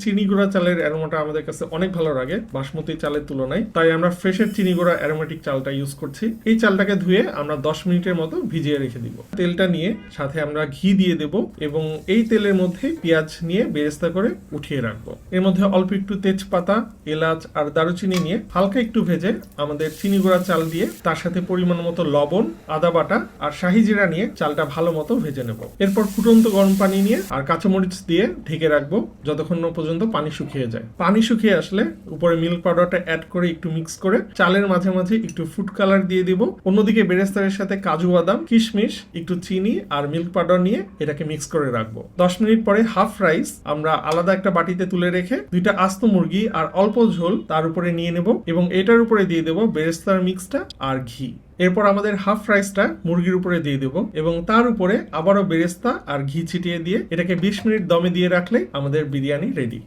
চিনি গুঁড়া চালের অ্যারোমাটা আমাদের কাছে অনেক ভালো লাগে বাসমতি চালের তুলনায়, তাই আমরা ফ্রেশের চিনি গুঁড়া অ্যারোমেটিক চালটা ইউজ করছি। এই চালটাকে ধুয়ে আমরা 10 মিনিটের মতো ভিজিয়ে রেখে দিব। তেলটা নিয়ে সাথে আমরা ঘি দিয়ে দেব এবং এই তেলের মধ্যে পেঁয়াজ নিয়ে বেরেস্তা করে উঠিয়ে রাখবো। এর মধ্যে অল্প একটু তেজপাতা, এলাচ আর দারুচিনি নিয়ে হালকা একটু ভেজে আমাদের চিনি গুঁড়া চাল দিয়ে তার সাথে পরিমাণ মতো লবণ, আদা বাটা আর শাহি জিরা নিয়ে চালটা ভালো মতো ভেজে নেব। এরপর ফুটন্ত গরম পানি নিয়ে আর কাঁচামরিচ দিয়ে ঢেকে রাখবো যতক্ষণ না পর্যন্ত পানি শুকিয়ে যায়। পানি শুকিয়ে আসলে উপরে মিল্ক পাউডারটা অ্যাড করে একটু মিক্স করে চালের মাঝে মাঝে একটু ফুড কালার দিয়ে দিব। অন্যদিকে বেরেস্তারের সাথে কাজু বাদাম, কিশমিশ, একটু চিনি আর মিল্ক পাউডার নিয়ে এটাকে মিক্স করে রাখবো। 10 মিনিট পরে হাফ রাইস আমরা আলাদা একটা বাটিতে তুলে রেখে দুইটা আস্ত মুরগি আর অল্প ঝোল তার উপরে নিয়ে নেব এবং এটার উপরে দিয়ে দেব বেরেস্তার মিক্সটা আর ঘি। এরপর আমাদের হাফ রাইসটা মুরগির উপরে দিয়ে দেব এবং তার উপরে আবারও বেরেস্তা আর ঘি ছিটিয়ে দিয়ে এটাকে 20 মিনিট দমে দিয়ে রাখলে আমাদের বিরিয়ানি রেডি।